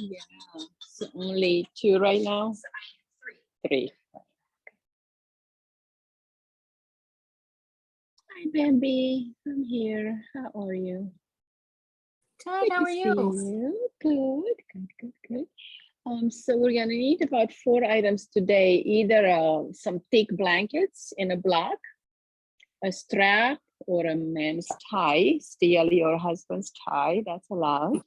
Yeah, so only 2 right now? 3. Hi, Bambi. I'm here. How are you? Good. How are you? Good. So we're gonna need about 4 items today. Either some thick blankets in a block, a strap, or a man's tie. Steal your husband's tie. That's allowed.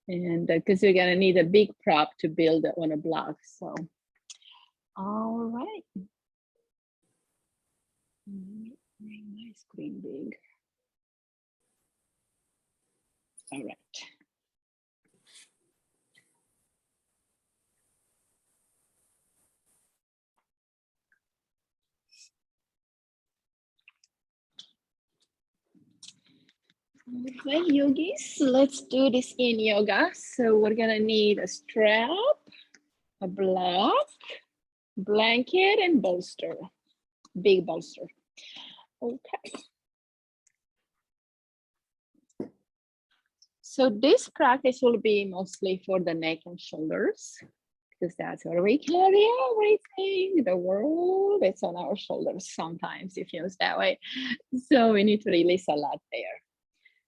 And because you're gonna need a big prop to build on a block. So, all right. Make my screen big. All right. Okay, yogis, let's do this in yoga. So we're gonna need a strap, a block, blanket, and bolster, big bolster. Okay. So this practice will be mostly for the neck and shoulders, because that's where we carry everything. The world, it's on our shoulders sometimes, it feels that way. So we need to release a lot there.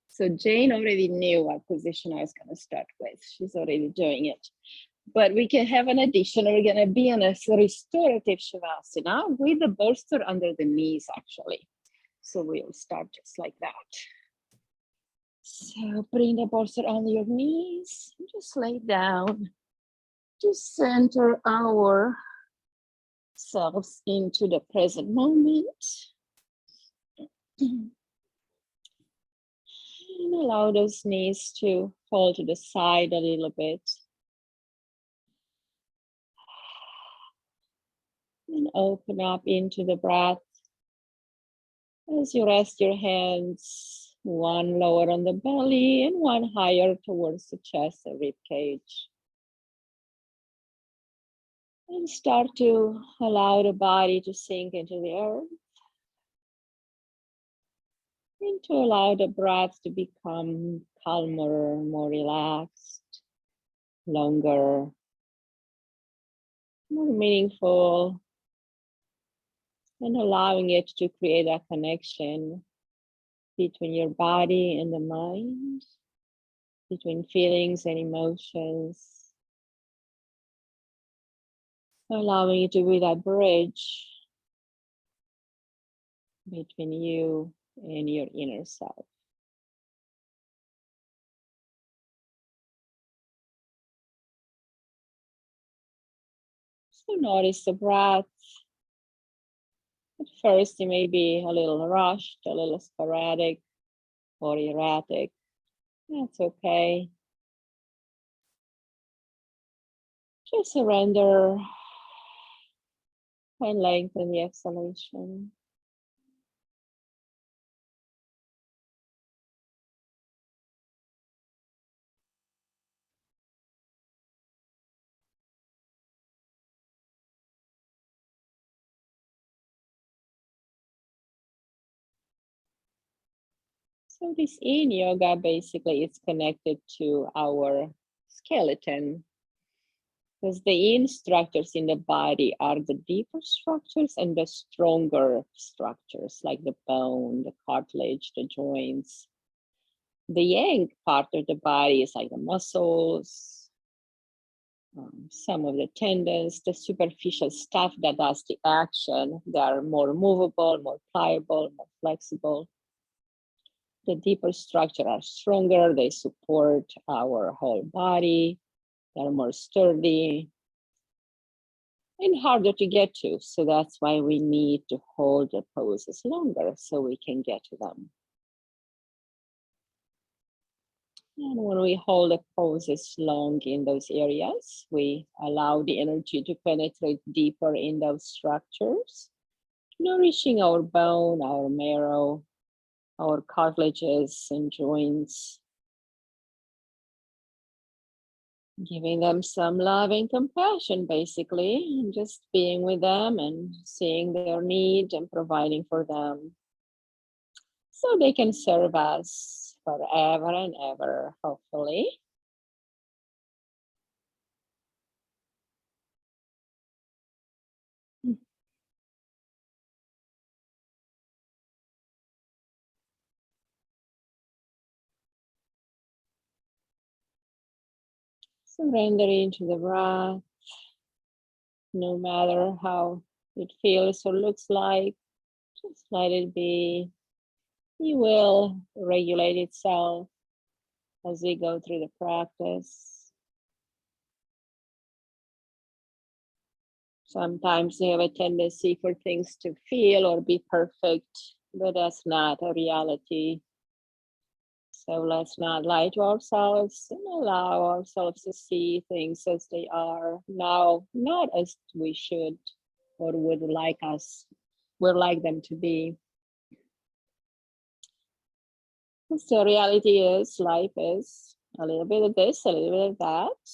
So Jane already knew what position I was going to start with. She's already doing it. But we can have an addition. We're going to be in a restorative Shavasana with the bolster under the knees, actually. So we'll start just like that. So bring the bolster under your knees. Just lay down. Just center ourselves into the present moment. And allow those knees to fall to the side a little bit. And open up into the breath. As you rest your hands, one lower on the belly and one higher towards the chest and rib cage. And start to allow the body to sink into the earth. And to allow the breath to become calmer, more relaxed, longer, more meaningful, and allowing it to create a connection between your body and the mind, between feelings and emotions, allowing it to be that bridge between you and your inner self. So notice the breath. At first, it may be a little rushed, a little sporadic or erratic. That's okay. Just surrender and lengthen the exhalation. So this yin yoga basically is connected to our skeleton, because the yin structures in the body are the deeper structures and the stronger structures, like the bone, the cartilage, the joints. The yang part of the body is like the muscles, some of the tendons, the superficial stuff that does the action. They are more movable, more pliable, more flexible. The deeper structure are stronger. They support our whole body. They're more sturdy and harder to get to. So that's why we need to hold the poses longer so we can get to them. And when we hold the poses long in those areas, we allow the energy to penetrate deeper in those structures, nourishing our bone, our marrow, our cartilages and joints, giving them some love and compassion, basically, and just being with them and seeing their need and providing for them so they can serve us forever and ever, hopefully. Surrendering to the breath, no matter how it feels or looks like, just let it be. It will regulate itself as we go through the practice. Sometimes we have a tendency for things to feel or be perfect, but that's not a reality. So let's not lie to ourselves and allow ourselves to see things as they are now, not as we should or would like them to be. So reality is, life is a little bit of this, a little bit of that.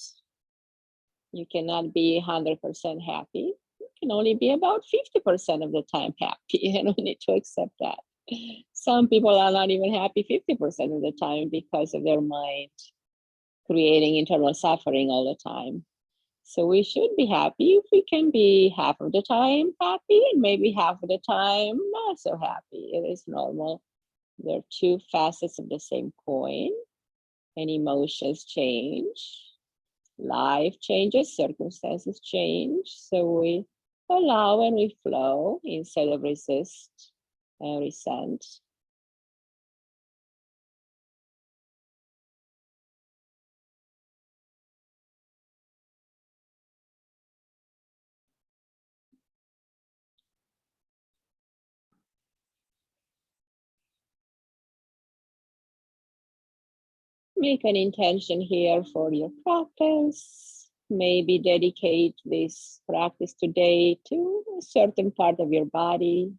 You cannot be 100% happy. You can only be about 50% of the time happy, and we need to accept that. Some people are not even happy 50% of the time because of their mind creating internal suffering all the time. So we should be happy if we can be half of the time happy and maybe half of the time not so happy. It is normal. There are two facets of the same coin, and emotions change. Life changes, circumstances change. So we allow and we flow instead of resist and resent. Make an intention here for your practice. Maybe dedicate this practice today to a certain part of your body,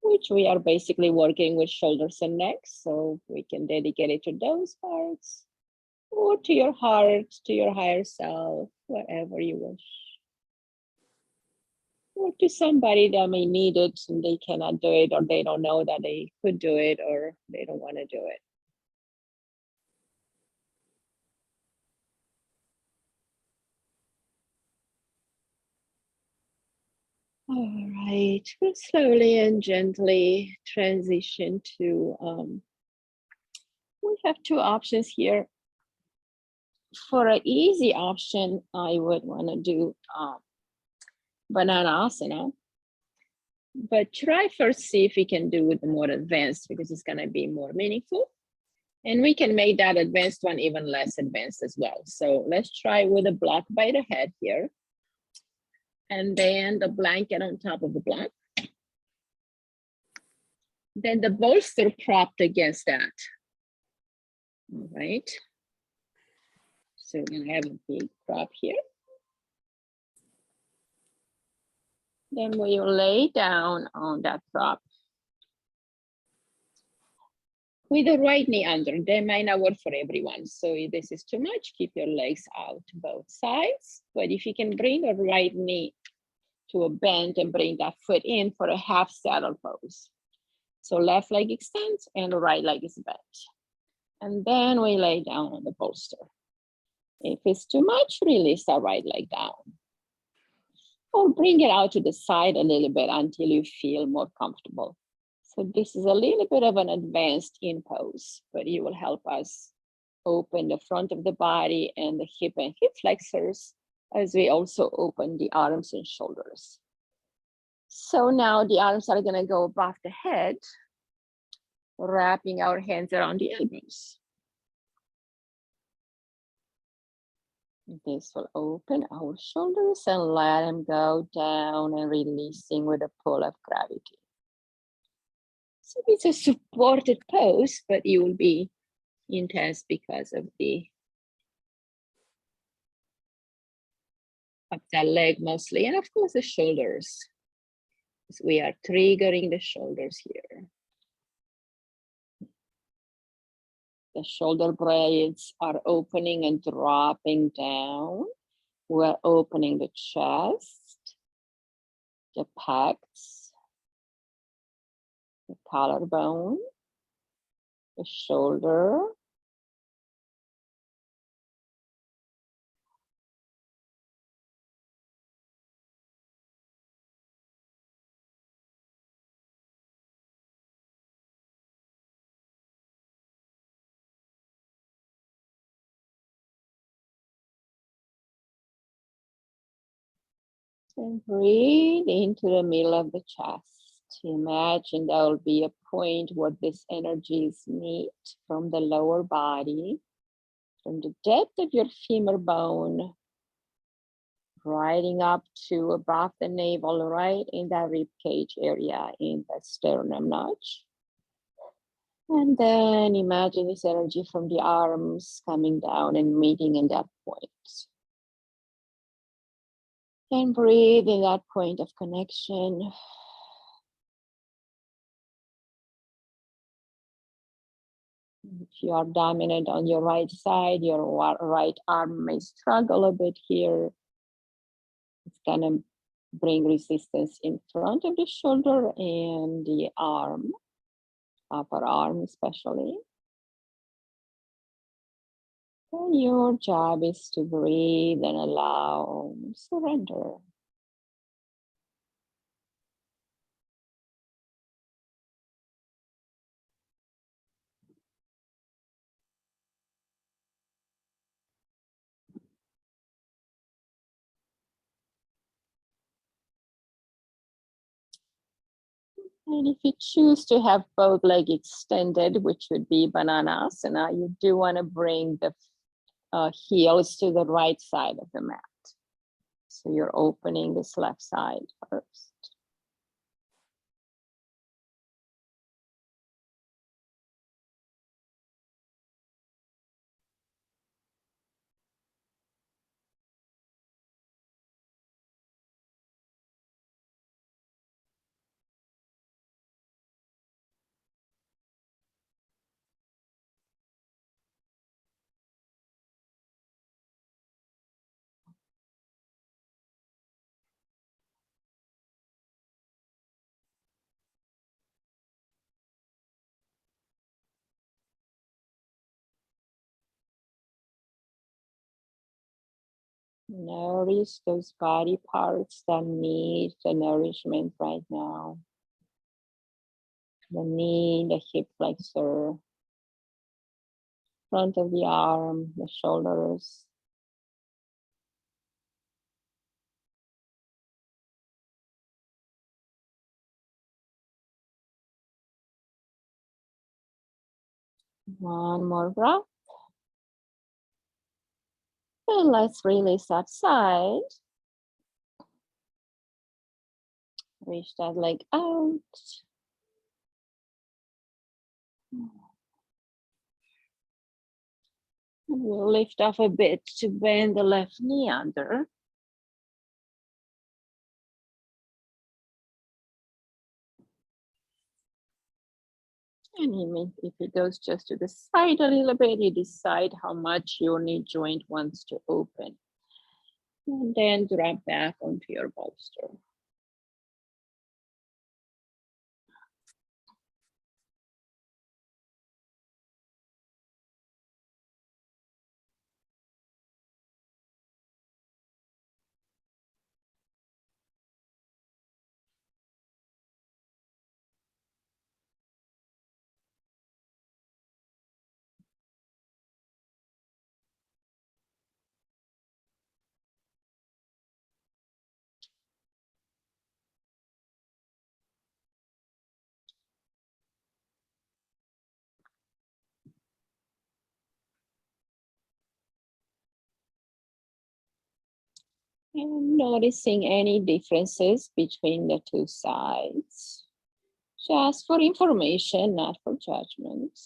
which we are basically working with shoulders and necks, so we can dedicate it to those parts, or to your heart, to your higher self, wherever you wish. Or to somebody that may need it and they cannot do it, or they don't know that they could do it, or they don't want to do it. All right, we'll slowly and gently transition to, we have two options here. For an easy option, I would want to do Bananasana. But try first, see if we can do it more advanced, because it's going to be more meaningful. And we can make that advanced one even less advanced as well. So let's try with a block by the head here. And then the blanket on top of the block. Then the bolster propped against that. All right. So we're going to have a big prop here. Then we will lay down on that prop with the right knee under. They might not work for everyone. So if this is too much, keep your legs out to both sides. But if you can bring the right knee to a bend and bring that foot in for a half saddle pose. So left leg extends and the right leg is bent. And then we lay down on the bolster. If it's too much, release the right leg down. Or bring it out to the side a little bit until you feel more comfortable. So this is a little bit of an advanced in pose, but it will help us open the front of the body and the hip and hip flexors, as we also open the arms and shoulders. So now the arms are going to go above the head, wrapping our hands around the elbows. This will open our shoulders and let them go down and releasing with a pull of gravity. So it's a supported pose, but it will be intense because of that leg mostly, and of course the shoulders. So we are triggering the shoulders here. The shoulder blades are opening and dropping down. We're opening the chest, the pecs, the collarbone, the shoulder, And breathe into the middle of the chest. Imagine there will be a point where this energies meet from the lower body, from the depth of your femur bone, riding up to above the navel, right in that rib cage area, in the sternum notch. And then imagine this energy from the arms coming down and meeting in that point. And breathe in that point of connection. If you are dominant on your right side, your right arm may struggle a bit here. It's gonna bring resistance in front of the shoulder and the arm, upper arm especially. And your job is to breathe and allow surrender. And if you choose to have both legs extended, which would be Bananasana, you do want to bring the heels to the right side of the mat. So you're opening this left side first. Nourish those body parts that need the nourishment right now. The knee, the hip flexor, front of the arm, the shoulders. One more breath. And let's release that side. Reach that leg out. And we'll lift off a bit to bend the left knee under. And even if it goes just to the side a little bit, you decide how much your knee joint wants to open. And then drop back onto your bolster. And noticing any differences between the two sides. Just for information, not for judgment.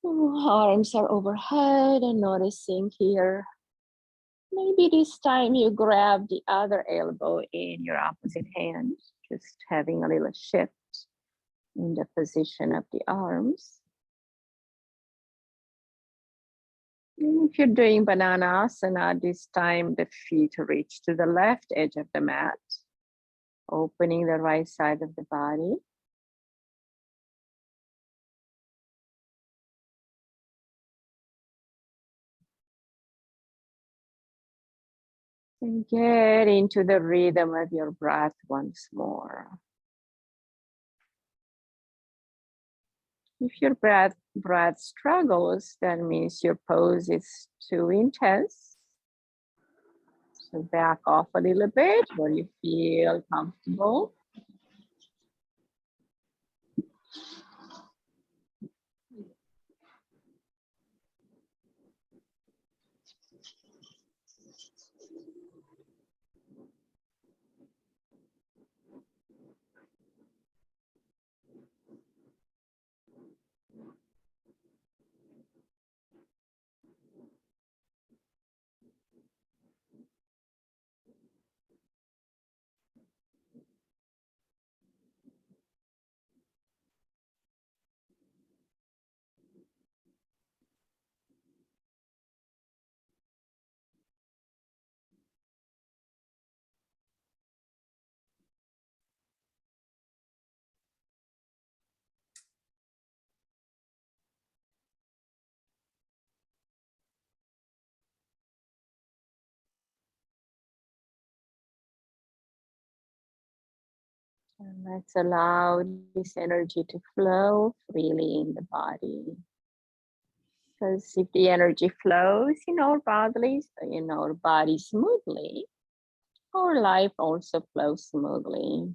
So arms are overhead and noticing here. Maybe this time you grab the other elbow in your opposite hand, just having a little shift in the position of the arms. And if you're doing Bananasana, this time the feet reach to the left edge of the mat, opening the right side of the body. And get into the rhythm of your breath once more. If your breath struggles, that means your pose is too intense. So back off a little bit where you feel comfortable. And let's allow this energy to flow freely in the body. Because if the energy flows in our body smoothly, our life also flows smoothly.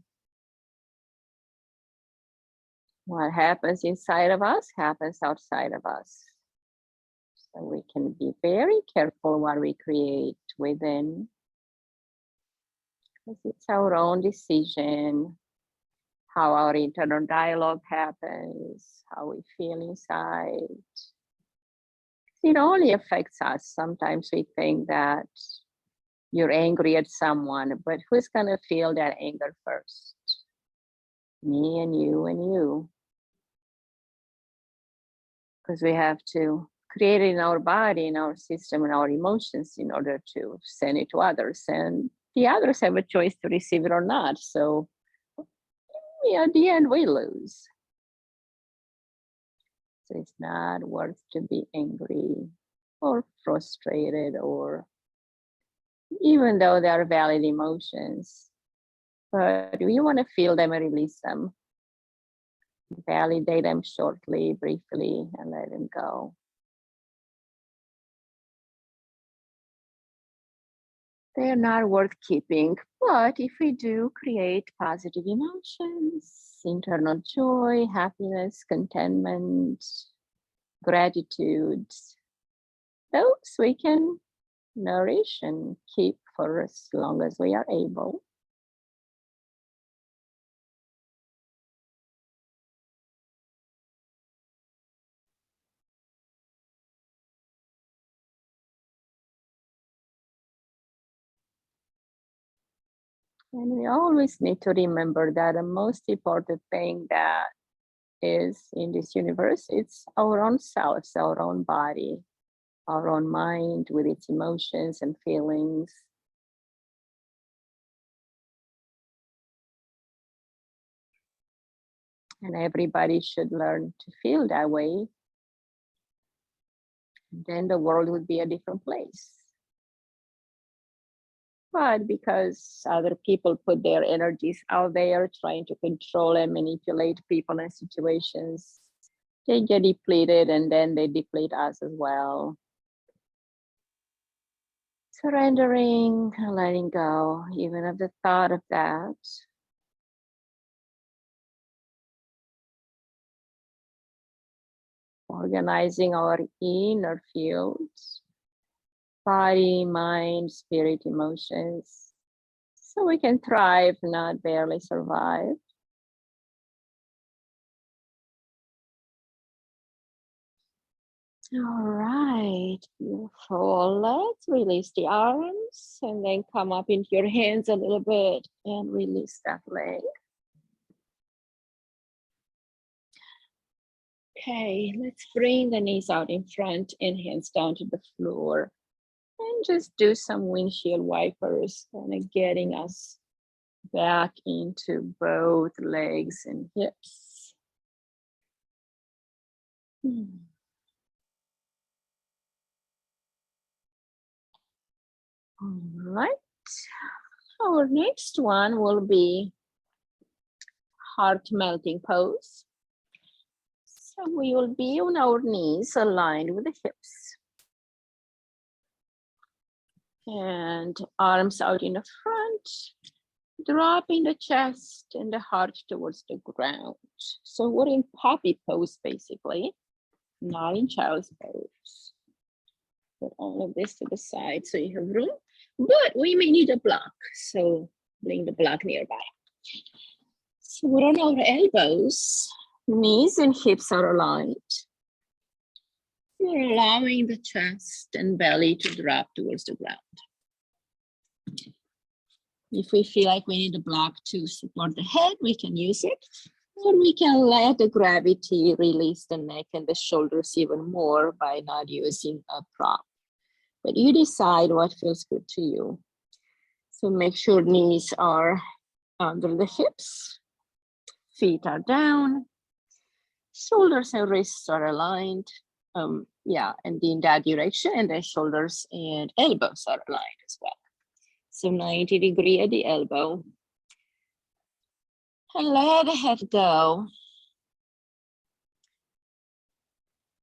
What happens inside of us happens outside of us. So we can be very careful what we create within. Because it's our own decision how our internal dialogue happens, how we feel inside. It only affects us. Sometimes we think that you're angry at someone, but who's going to feel that anger first? Me and you and you. Because we have to create it in our body, in our system, in our emotions in order to send it to others. And the others have a choice to receive it or not. So at the end, we lose. So it's not worth to be angry or frustrated, or even though they are valid emotions, but we want to feel them and release them, validate them shortly, briefly, and let them go. They're not worth keeping, but if we do create positive emotions, internal joy, happiness, contentment, gratitude, those we can nourish and keep for as long as we are able. And we always need to remember that the most important thing that is in this universe, it's our own selves, our own body, our own mind with its emotions and feelings. And everybody should learn to feel that way. Then the world would be a different place. But because other people put their energies out there trying to control and manipulate people and situations, they get depleted and then they deplete us as well. Surrendering, letting go, even of the thought of that. Organizing our inner fields, body, mind, spirit, emotions, so we can thrive, not barely survive. All right, beautiful. Let's release the arms and then come up into your hands a little bit and release that leg. Okay, let's bring the knees out in front and hands down to the floor. And just do some windshield wipers, kind of getting us back into both legs and hips. All right. Our next one will be heart melting pose. So we will be on our knees aligned with the hips. And arms out in the front, dropping the chest and the heart towards the ground. So we're in puppy pose, basically, not in child's pose. Put all of this to the side so you have room, but we may need a block. So bring the block nearby. So we're on our elbows, knees and hips are aligned. We're allowing the chest and belly to drop towards the ground. If we feel like we need a block to support the head, we can use it. Or we can let the gravity release the neck and the shoulders even more by not using a prop. But you decide what feels good to you. So make sure knees are under the hips, feet are down, shoulders and wrists are aligned. And in that direction, and the shoulders and elbows are aligned as well. So 90 degrees at the elbow. And let the head go.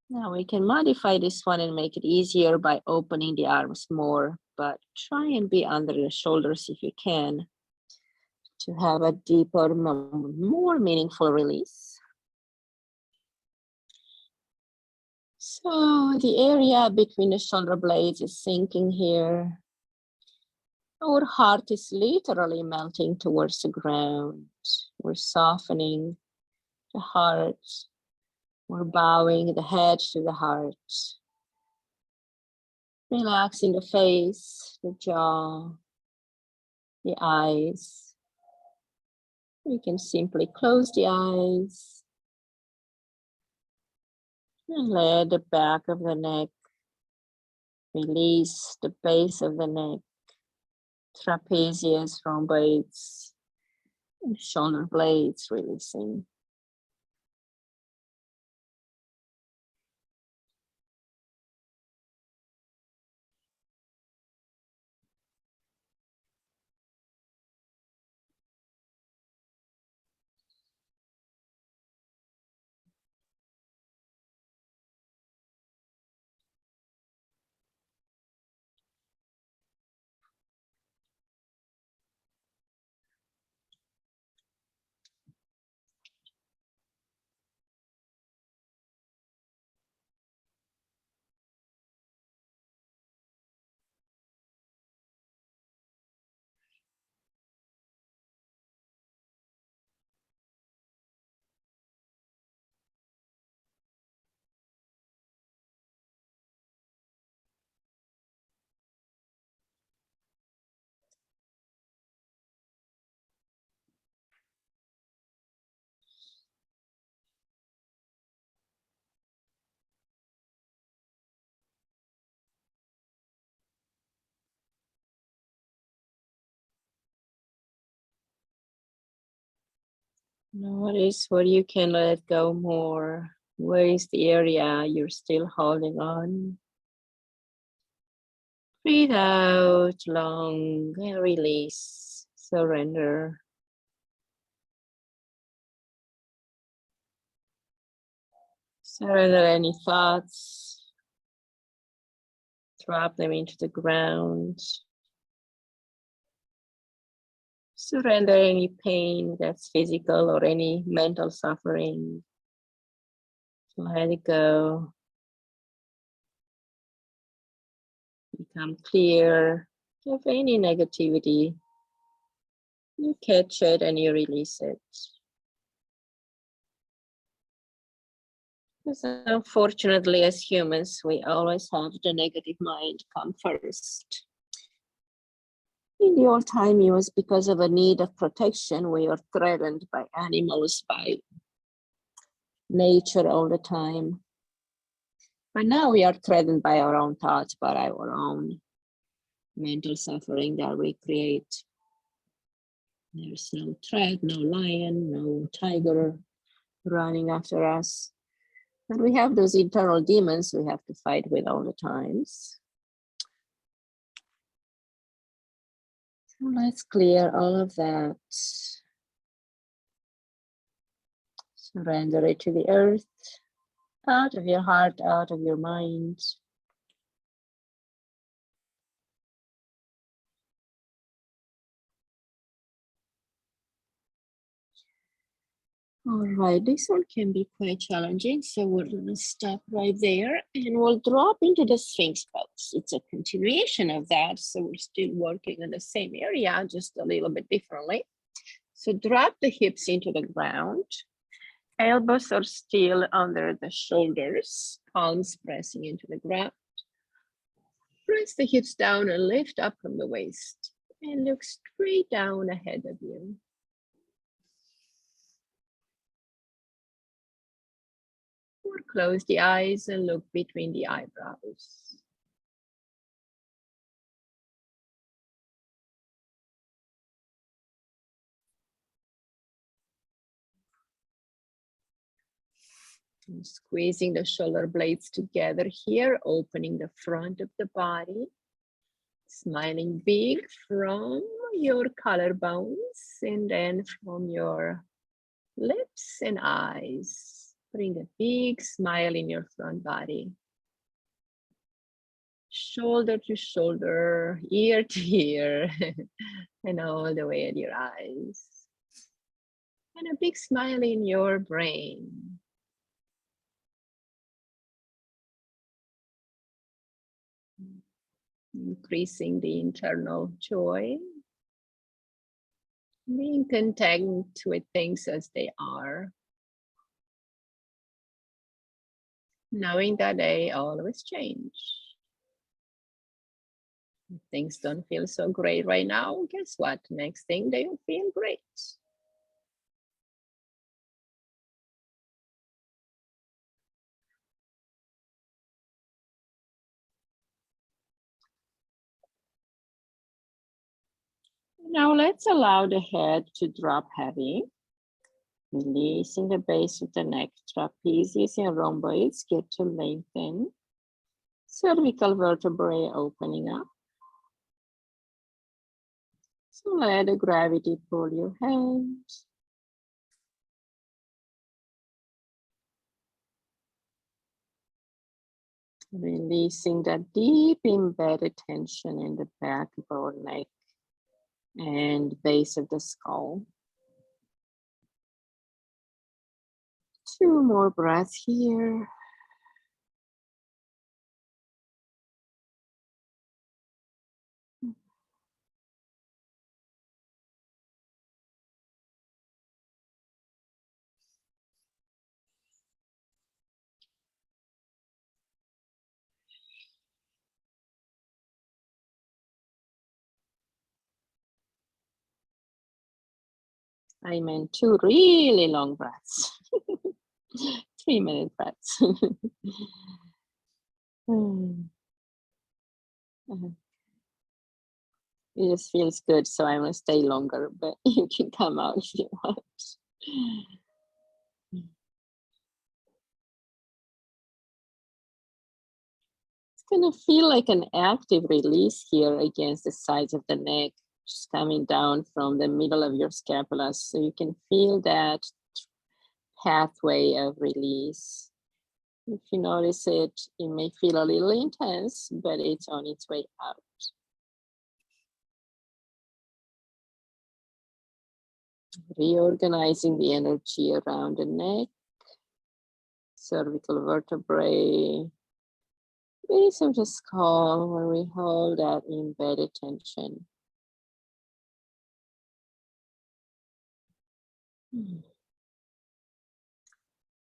Now we can modify this one and make it easier by opening the arms more, but try and be under the shoulders if you can to have a deeper, more meaningful release. So the area between the shoulder blades is sinking here. Our heart is literally melting towards the ground. We're softening the heart. We're bowing the head to the heart. Relaxing the face, the jaw, the eyes. We can simply close the eyes and let the back of the neck release the base of the neck, trapezius, rhomboids, and shoulder blades releasing. Notice where you can let go more. Where is the area you're still holding on? Breathe out long and release, surrender. Surrender any thoughts. Drop them into the ground. Surrender any pain that's physical or any mental suffering. Let it go. Become clear of any negativity. You catch it and you release it. Because unfortunately, as humans, we always have the negative mind come first. In the old time, it was because of a need of protection. We were threatened by animals, by nature all the time. But now we are threatened by our own thoughts, by our own mental suffering that we create. There's no threat, no lion, no tiger running after us. But we have those internal demons we have to fight with all the times. So let's clear all of that. Surrender it to the earth, out of your heart, out of your mind. All right, this one can be quite challenging, so we're gonna stop right there and we'll drop into the Sphinx pose. It's a continuation of that, so we're still working in the same area, just a little bit differently. So drop the hips into the ground. Elbows are still under the shoulders, palms pressing into the ground. Press the hips down and lift up from the waist and look straight down ahead of you. Or close the eyes and look between the eyebrows. And squeezing the shoulder blades together here, opening the front of the body. Smiling big from your collarbones and then from your lips and eyes. Bring a big smile in your front body. Shoulder to shoulder, ear to ear, and all the way at your eyes. And a big smile in your brain. Increasing the internal joy. Being content with things as they are. Knowing that they always change. If things don't feel so great right now, guess what? Next thing, they'll feel great. Now let's allow the head to drop heavy. Releasing the base of the neck, trapezius and rhomboids get to lengthen. Cervical vertebrae opening up. So let the gravity pull your head. Releasing that deep embedded tension in the back of our neck and base of the skull. 2 more breaths here. I meant 2 really long breaths. 3-minute breaths. It just feels good, so I'm gonna stay longer, but you can come out if you want. It's gonna feel like an active release here against the sides of the neck, just coming down from the middle of your scapula, so you can feel that pathway of release. If you notice it, it may feel a little intense, but it's on its way out. Reorganizing the energy around the neck, cervical vertebrae, base of the skull, where we hold that embedded tension.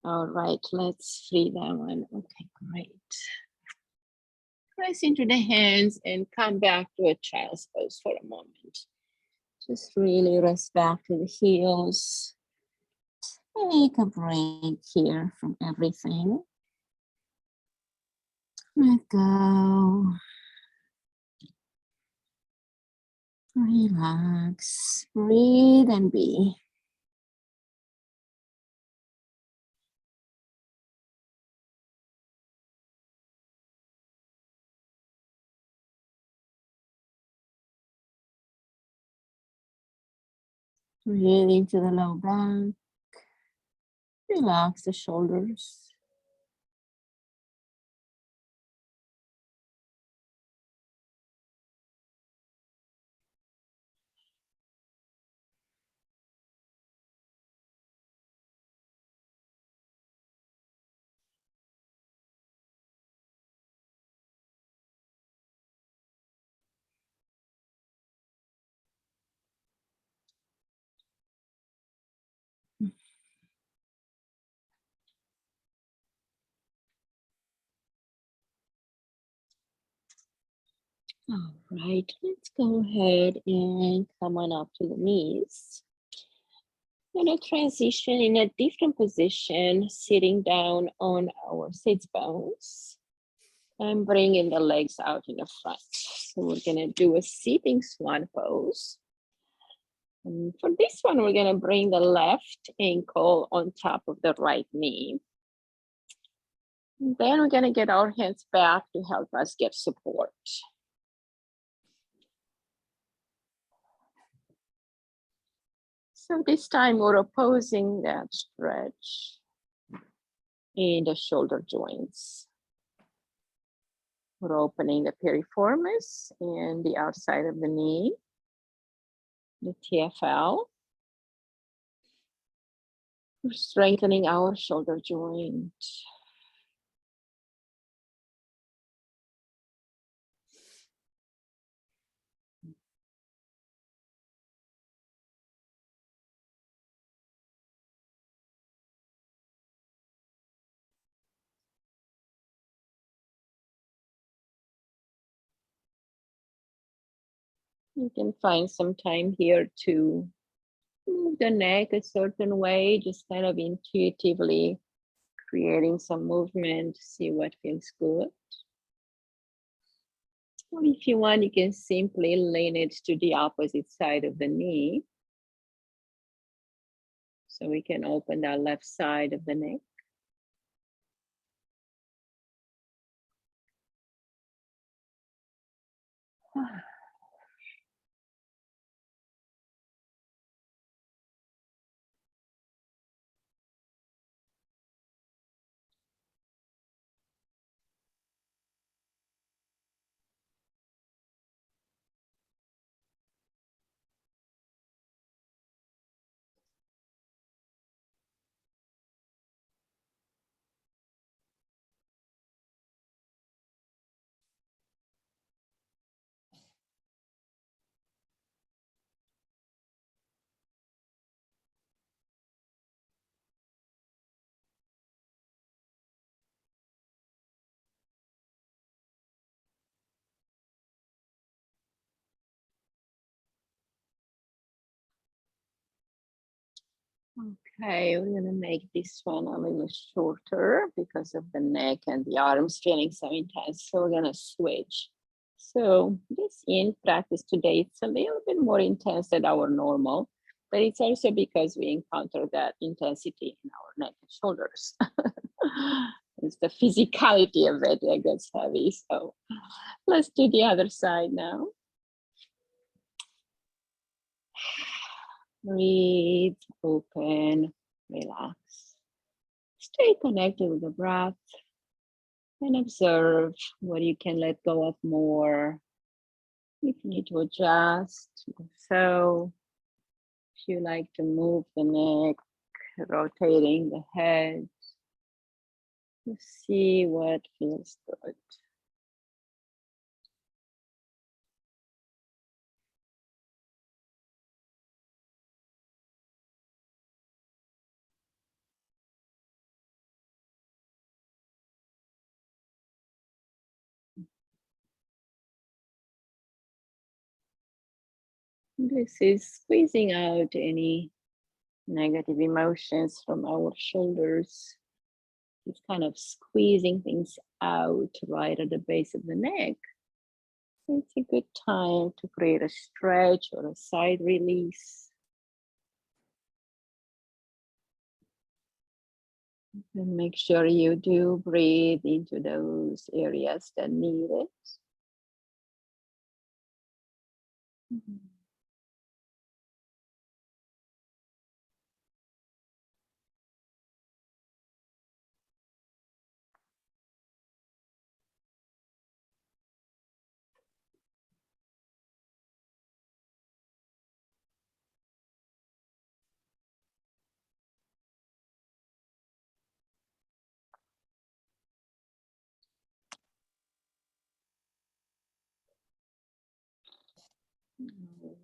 All right, let's free that one. Okay, great. Press into the hands and come back to a child's pose for a moment. Just really rest back to the heels. Take a break here from everything. Let go. Relax. Breathe and be. Breathe into the low back. Relax the shoulders. All right, let's go ahead and come on up to the knees. I'm going to transition in a different position, sitting down on our sits bones and bringing the legs out in the front. So we're going to do a sitting swan pose. And for this one, we're going to bring the left ankle on top of the right knee. And then we're going to get our hands back to help us get support. So this time we're opposing that stretch in the shoulder joints. We're opening the piriformis and the outside of the knee, the TFL. We're strengthening our shoulder joint. You can find some time here to move the neck a certain way, just kind of intuitively creating some movement, see what feels good. Or if you want, you can simply lean it to the opposite side of the knee. So we can open that left side of the neck. Okay, we're gonna make this one a little shorter because of the neck and the arms feeling so intense. So we're gonna switch. So this in practice today, it's a little bit more intense than our normal, but it's also because we encounter that intensity in our neck and shoulders. It's the physicality of it that gets heavy. So let's do the other side now. Breathe, open, relax. Stay connected with the breath and observe what you can let go of more. If you need to adjust, so if you like to move the neck, rotating the head, to see what feels good. This is squeezing out any negative emotions from our shoulders. It's kind of squeezing things out right at the base of the neck. So it's a good time to create a stretch or a side release. And make sure you do breathe into those areas that need it.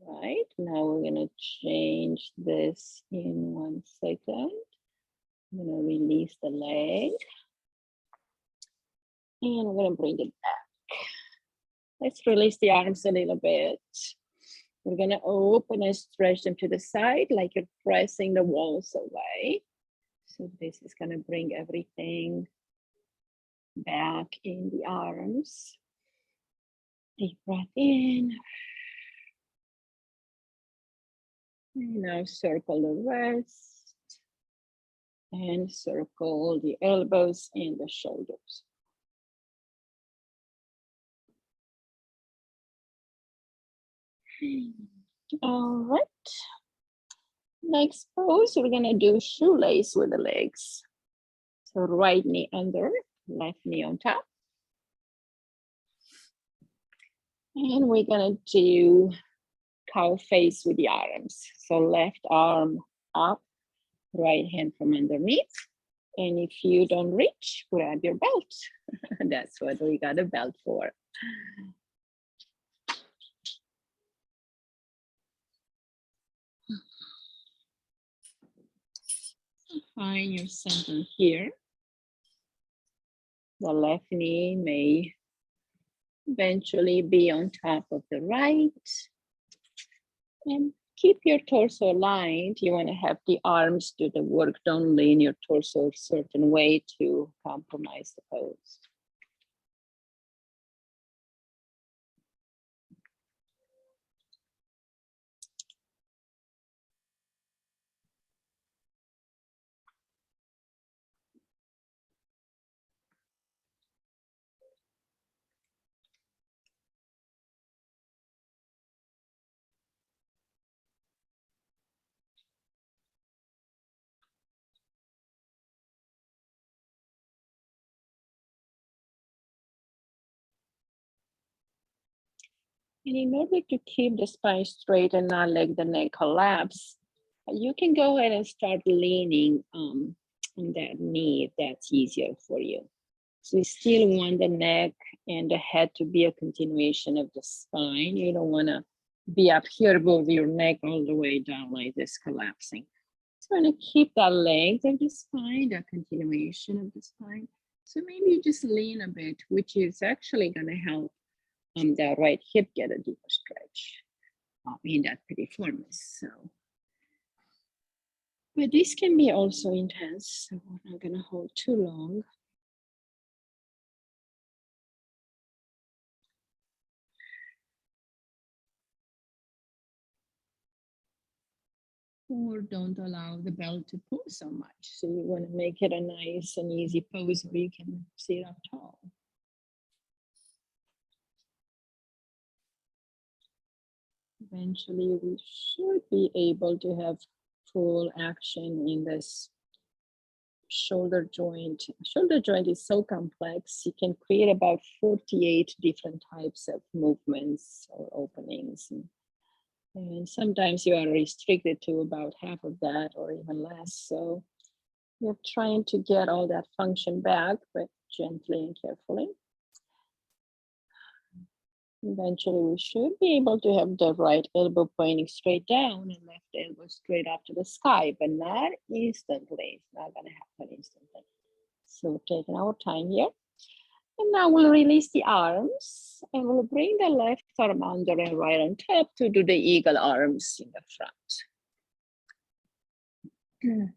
All right, now we're gonna change this in 1 second. I'm gonna release the leg and we're gonna bring it back. Let's release the arms a little bit. We're gonna open and stretch them to the side like you're pressing the walls away. So this is gonna bring everything back in the arms. Deep breath in. And now circle the wrist. And circle the elbows and the shoulders. All right. Next pose, we're gonna do shoelace with the legs. So right knee under, left knee on top. And we're gonna do cow face with the arms. So left arm up, right hand from underneath. And if you don't reach, grab your belt. That's what we got a belt for. Find your center here. The left knee may eventually be on top of the right. And keep your torso aligned. You want to have the arms do the work. Don't lean your torso a certain way to compromise the pose. And in order to keep the spine straight and not let the neck collapse, you can go ahead and start leaning on that knee if that's easier for you. So you still want the neck and the head to be a continuation of the spine. You don't want to be up here above your neck all the way down like this, collapsing. So you want to keep that length of the spine, the continuation of the spine. So maybe you just lean a bit, which is actually going to help the right hip get a deeper stretch in that piriformis. So, but this can be also intense, so we're not going to hold too long. Or don't allow the belt to pull so much. So you want to make it a nice and easy pose where you can sit up tall. Eventually, we should be able to have full action in this shoulder joint. Shoulder joint is so complex. You can create about 48 different types of movements or openings. And sometimes you are restricted to about half of that or even less. So you're trying to get all that function back, but gently and carefully. Eventually, we should be able to have the right elbow pointing straight down and left elbow straight up to the sky, but not instantly. It's not going to happen instantly. So taking our time here. And now we'll release the arms and we'll bring the left arm under and right on top to do the eagle arms in the front.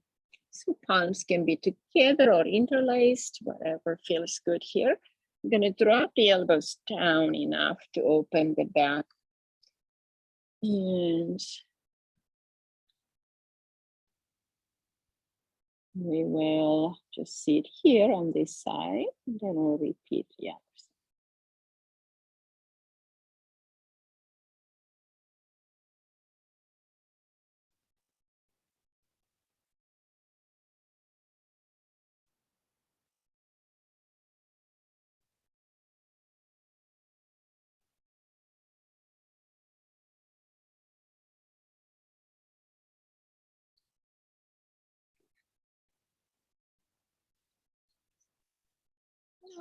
So palms can be together or interlaced, whatever feels good here. I'm going to drop the elbows down enough to open the back. And we will just sit here on this side, and then we'll repeat the other side.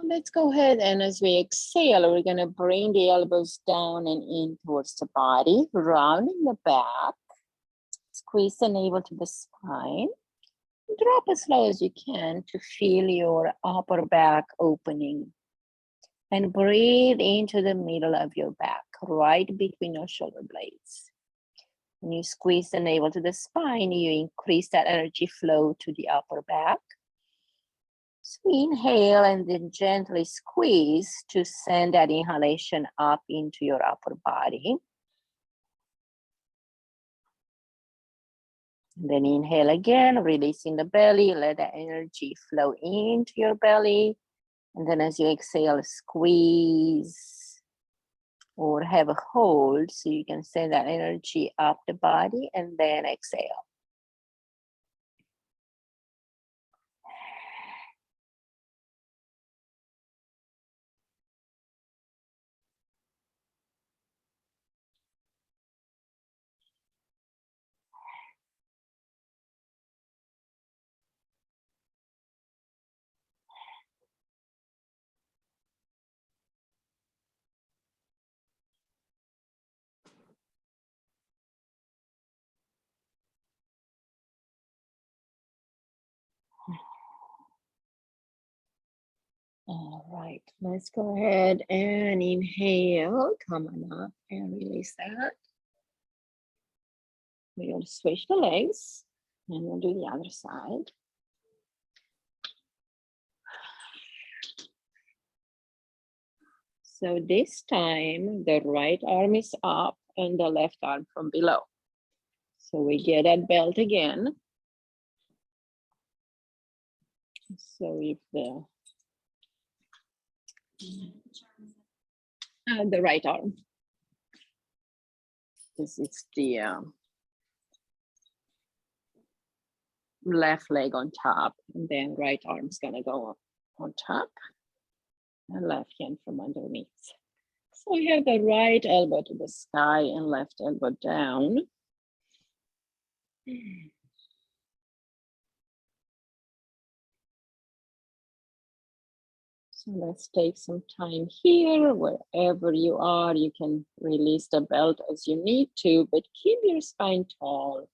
Let's go ahead and as we exhale, we're going to bring the elbows down and in towards the body, rounding the back. Squeeze the navel to the spine. Drop as low as you can to feel your upper back opening. And breathe into the middle of your back, right between your shoulder blades. When you squeeze the navel to the spine, you increase that energy flow to the upper back. So inhale and then gently squeeze to send that inhalation up into your upper body. And then inhale again, releasing the belly, let the energy flow into your belly. And then as you exhale, squeeze or have a hold so you can send that energy up the body and then exhale. All right, let's go ahead and inhale. Come on up and release that. We'll switch the legs and we'll do the other side. So this time the right arm is up and the left arm from below. So we get that belt again. So if the right arm, this is the left leg on top, and then right arm's gonna go on top, and left hand from underneath. So we have the right elbow to the sky and left elbow down. So let's take some time here. Wherever you are, you can release the belt as you need to, but keep your spine tall.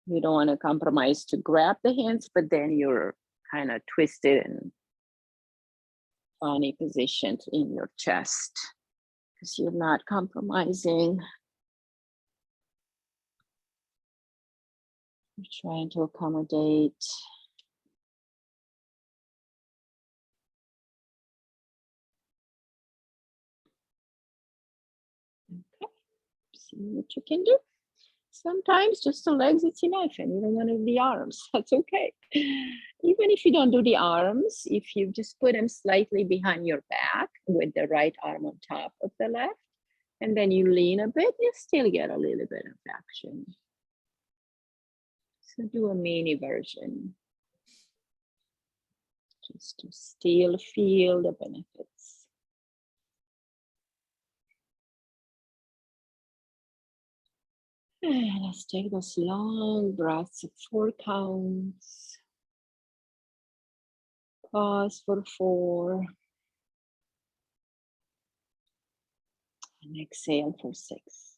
You don't want to compromise to grab the hands, but then you're kind of twisted and funny positioned in your chest because you're not compromising. You're trying to accommodate. Okay, see what you can do. Sometimes just the legs, it's enough, and you don't want to do the arms. That's okay. Even if you don't do the arms, if you just put them slightly behind your back with the right arm on top of the left, and then you lean a bit, you still get a little bit of action. So do a mini version. Just to still feel the benefits. And let's take those long breaths of 4 counts. Pause for 4. And exhale for 6.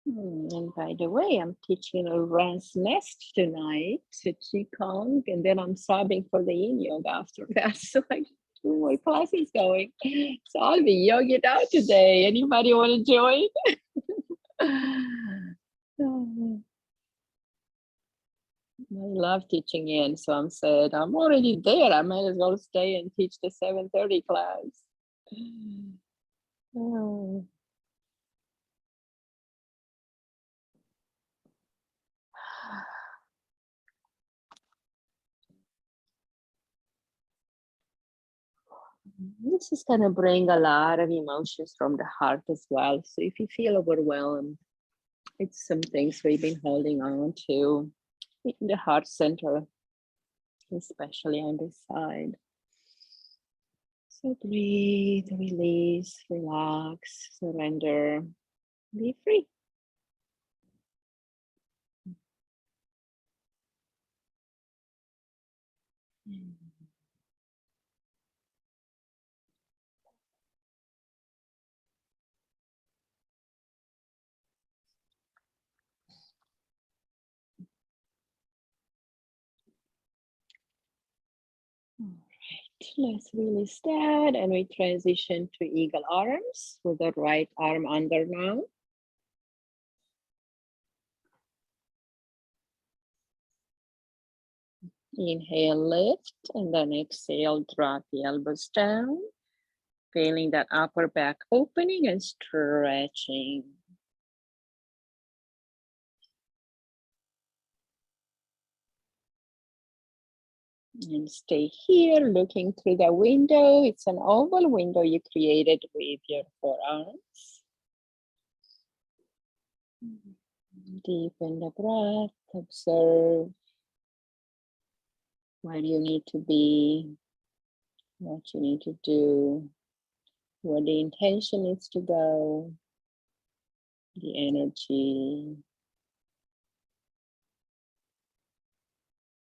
And by the way, I'm teaching a wren's nest tonight to Qigong, and then I'm sobbing for the yin yoga after that. So I got 2 more classes going. So I'll be yogied out today. Anybody want to join? I love teaching yin, so I'm said I'm already there. I might as well stay and teach the 7:30 class. Oh. This is going to bring a lot of emotions from the heart as well. So if you feel overwhelmed, it's some things we've been holding on to in the heart center, especially on this side. So breathe, release, relax, surrender, be free. let's release that, and we transition to eagle arms with the right arm under now. Inhale, lift, and then exhale, drop the elbows down, feeling that upper back opening and stretching. And stay here looking through the window. It's an oval window you created with your forearms. Deepen the breath, observe where you need to be, what you need to do, where the intention needs to go, the energy.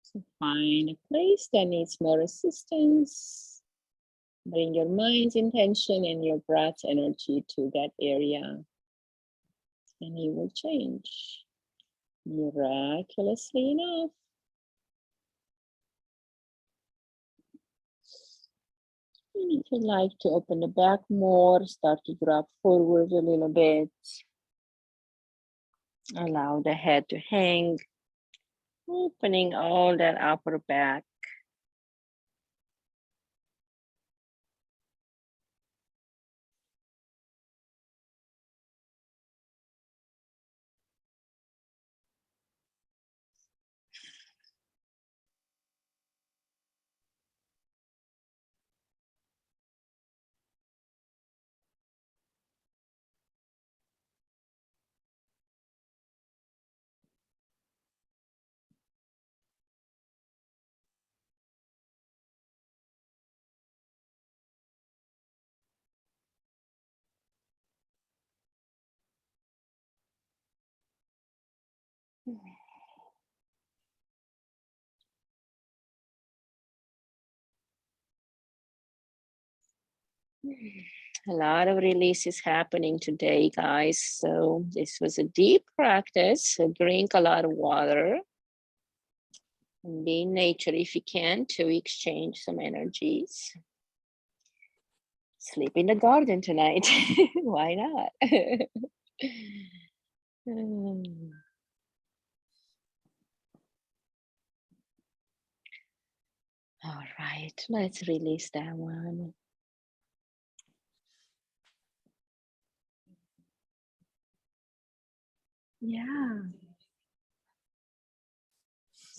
So find a place that needs more resistance. Bring your mind's intention and your breath's energy to that area, and you will change miraculously enough. And if you'd like to open the back more, start to drop forward a little bit. Allow the head to hang, opening all that upper back. A lot of releases happening today, guys. So this was a deep practice. So drink a lot of water. And be in nature if you can to exchange some energies. Sleep in the garden tonight. Why not? All right, let's release that one. Yeah.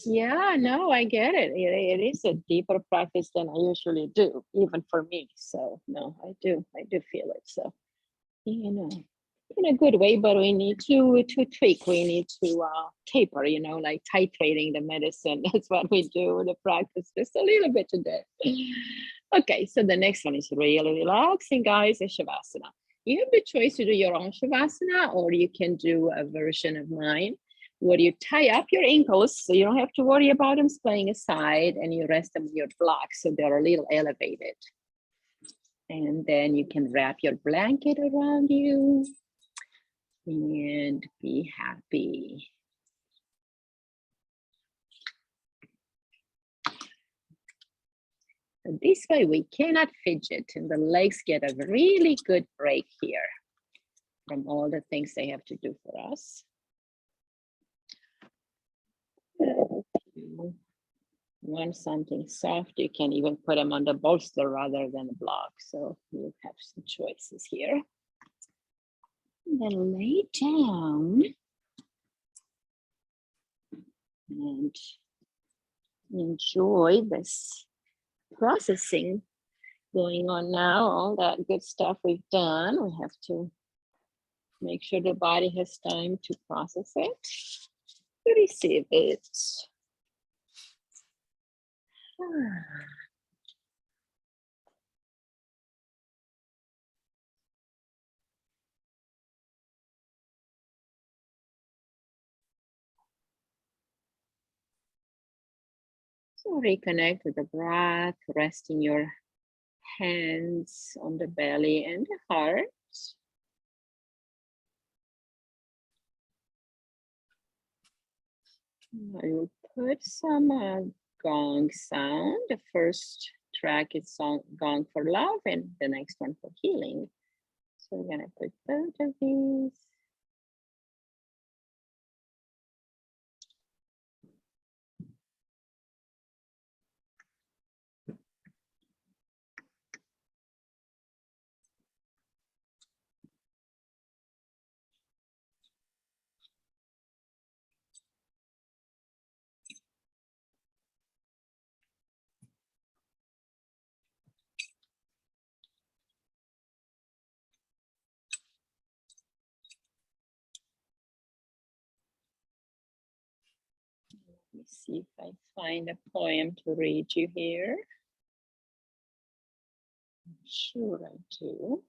Yeah, no, I get it. It is a deeper practice than I usually do, even for me. So no, I do feel it. So, you know, in a good way, but we need to tweak. We need to taper, like titrating the medicine. That's what we do with the practice, just a little bit today. Okay, so the next one is really relaxing, guys, a Shavasana. You have the choice to do your own Shavasana, or you can do a version of mine where you tie up your ankles so you don't have to worry about them splaying aside, and you rest them on your blocks so they're a little elevated. And then you can wrap your blanket around you and be happy. So this way we cannot fidget, and the legs get a really good break here from all the things they have to do for us. If you want something soft, you can even put them on the bolster rather than a block. So you have some choices here. And then lay down and enjoy this processing going on now. All that good stuff we've done, we have to make sure the body has time to process it, to receive it. So reconnect with the breath, resting your hands on the belly and the heart. I will put some gong sound, the first track is gong for love and the next one for healing. So we're gonna put both of these. Let me see if I find a poem to read you here. I'm sure I do.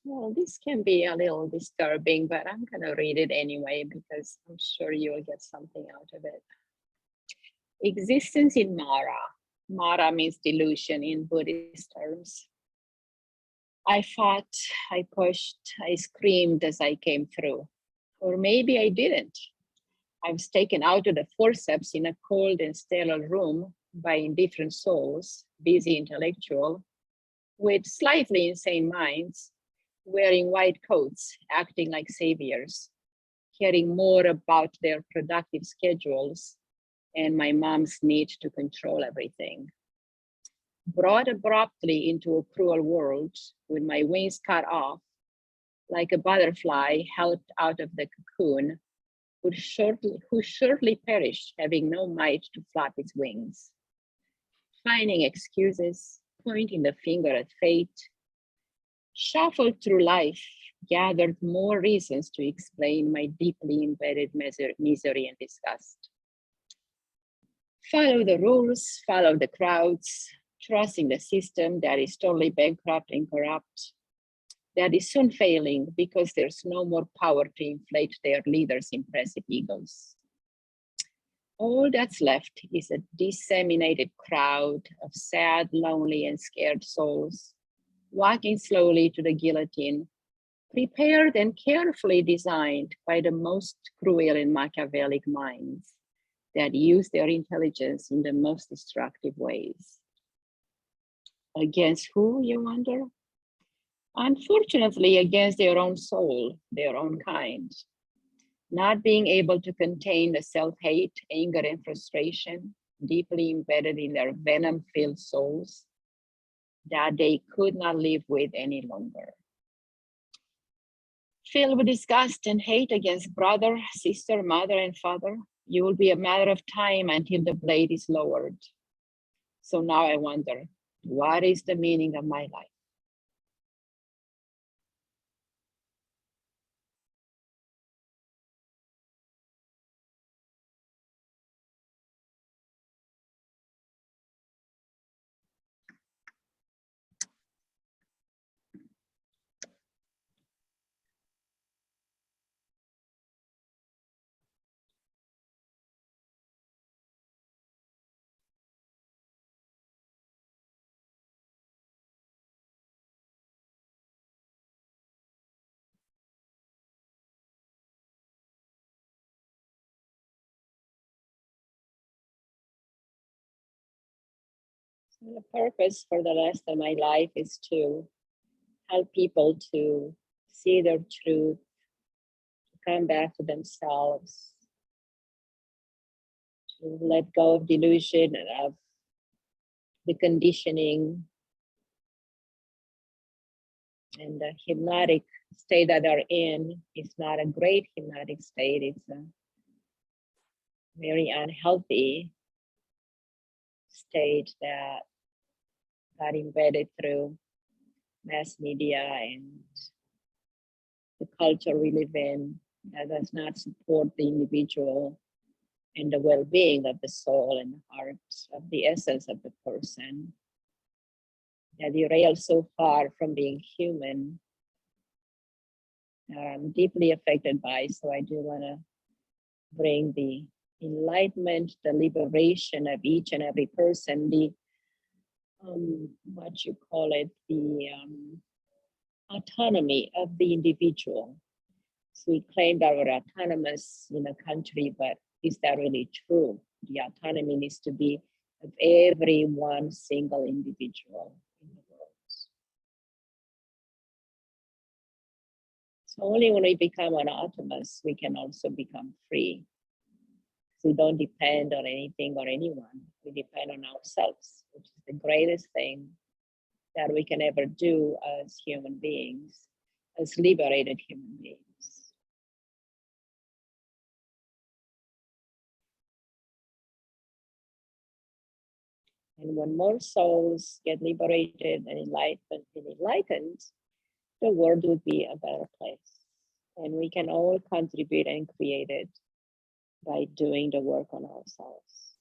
Well, this can be a little disturbing, but I'm gonna read it anyway because I'm sure you'll get something out of it. Existence in Mara. Mara means delusion in Buddhist terms. I fought, I pushed, I screamed as I came through. Or maybe I didn't. I was taken out of the forceps in a cold and sterile room by indifferent souls, busy intellectual, with slightly insane minds, wearing white coats, acting like saviors, caring more about their productive schedules and my mom's need to control everything. Brought abruptly into a cruel world with my wings cut off, like a butterfly helped out of the cocoon, who shortly perished, having no might to flap its wings. Finding excuses, pointing the finger at fate, shuffled through life, gathered more reasons to explain my deeply embedded misery and disgust. Follow the rules, follow the crowds, trusting the system that is totally bankrupt and corrupt, that is soon failing because there's no more power to inflate their leaders' impressive egos. All that's left is a disseminated crowd of sad, lonely, and scared souls, walking slowly to the guillotine, prepared and carefully designed by the most cruel and Machiavellic minds that use their intelligence in the most destructive ways. Against who, you wonder? Unfortunately, against their own soul, their own kind. Not being able to contain the self-hate, anger, and frustration deeply embedded in their venom-filled souls that they could not live with any longer. Filled with disgust and hate against brother, sister, mother, and father, you will be a matter of time until the blade is lowered. So now I wonder, what is the meaning of my life? The purpose for the rest of my life is to help people to see their truth, to come back to themselves, to let go of delusion and of the conditioning and the hypnotic state that they're in. Is not a great hypnotic state. It's a very unhealthy state that got embedded through mass media and the culture we live in that does not support the individual and the well-being of the soul and the heart of the essence of the person. That derail so far from being human. I'm deeply affected by, so I do want to bring the enlightenment, the liberation of each and every person, the what you call it, the autonomy of the individual. So we claim that we're autonomous in a country, but is that really true? The autonomy needs to be of every one single individual in the world. So only when we become autonomous, we can also become free. We don't depend on anything or anyone. We depend on ourselves, which is the greatest thing that we can ever do as human beings, as liberated human beings. And when more souls get liberated and enlightened, the world would be a better place. And we can all contribute and create it by doing the work on ourselves.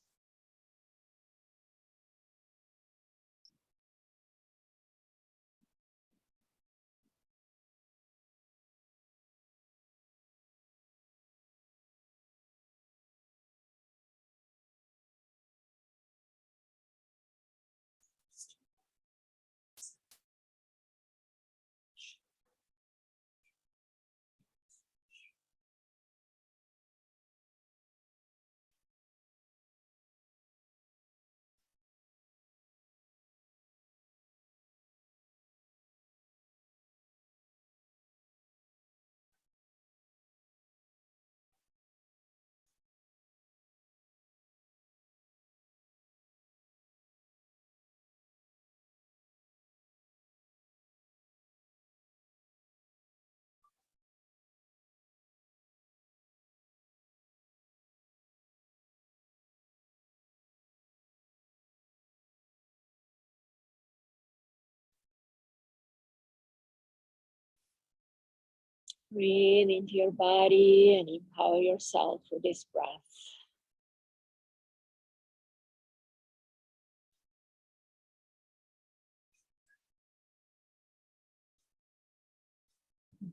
Breathe into your body and empower yourself with this breath.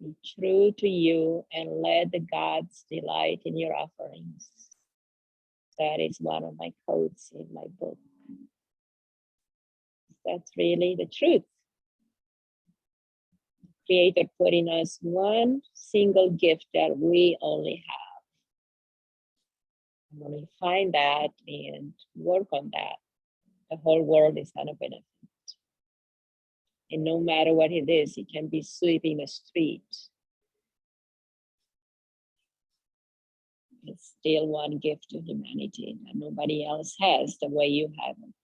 Be true to you and let the gods delight in your offerings. That is one of my quotes in my book. That's really the truth. Creator put in us one single gift that we only have. And when we find that and work on that, the whole world is going to benefit. And no matter what it is, it can be sweeping the street. It's still one gift to humanity that nobody else has the way you have it.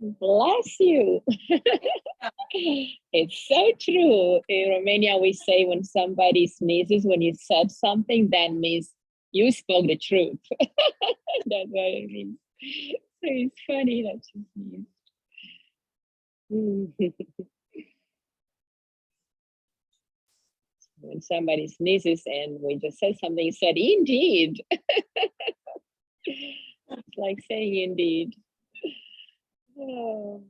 Bless you. It's so true. In Romania, we say when somebody sneezes, when you said something, that means you spoke the truth. That's what it means. So it's funny that you sneeze. When somebody sneezes and we just said something, you said, indeed. It's like saying indeed. Oh.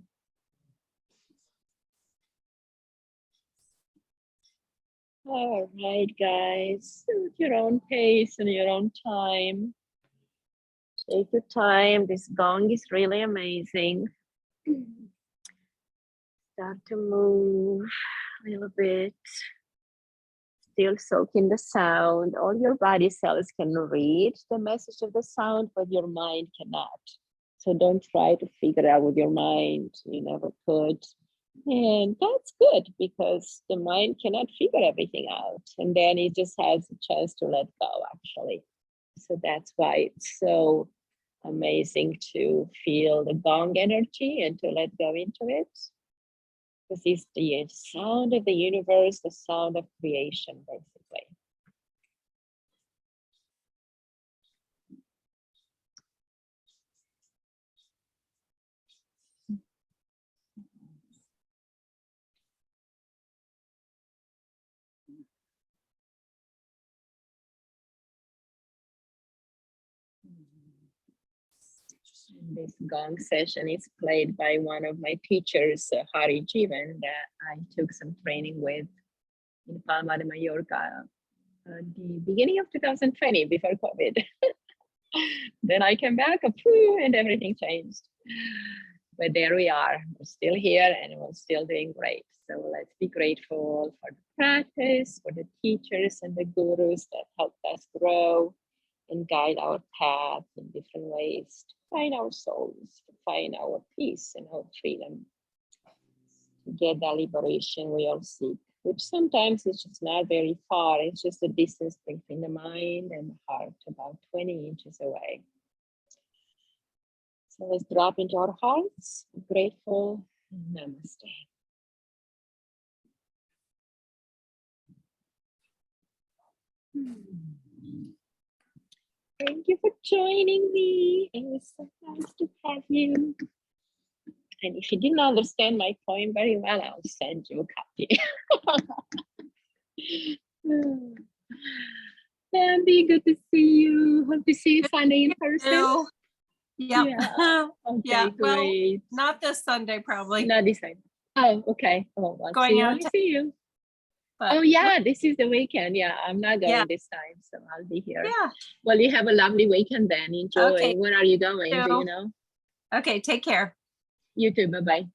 All right, guys, at your own pace and your own time. Take your time. This gong is really amazing. Start to move a little bit. Still soak in the sound. All your body cells can read the message of the sound, but your mind cannot. So don't try to figure it out with your mind. You never could. And that's good because the mind cannot figure everything out. And then it just has a chance to let go, actually. So that's why it's so amazing to feel the gong energy and to let go into it. Because it's the sound of the universe, the sound of creation, basically. This gong session is played by one of my teachers, Harijiwan, that I took some training with in Palma de Mallorca at the beginning of 2020, before COVID. Then I came back, and everything changed. But there we are, we're still here and we're still doing great. So let's be grateful for the practice, for the teachers and the gurus that helped us grow and guide our path in different ways to find our souls, to find our peace and our freedom, to get that liberation we all seek, which sometimes is just not very far. It's just a distance between the mind and the heart, about 20 inches away. So let's drop into our hearts, grateful, and namaste. Thank you for joining me. It was so nice to have you. And if you didn't understand my poem very well, I'll send you a copy. Bambi, good to see you. Hope to see you Sunday in person. Yep. Yeah. Okay, yeah. Well, great. not this Sunday, probably. Not this Sunday. Oh, okay. Oh, I'll Going see you out when I see you. But, oh yeah, this is the weekend. Yeah, I'm not going this time, so I'll be here. Yeah. Well, you have a lovely weekend then. Enjoy. Okay. Where are you going? Do you know? Okay, take care. You too. Bye-bye.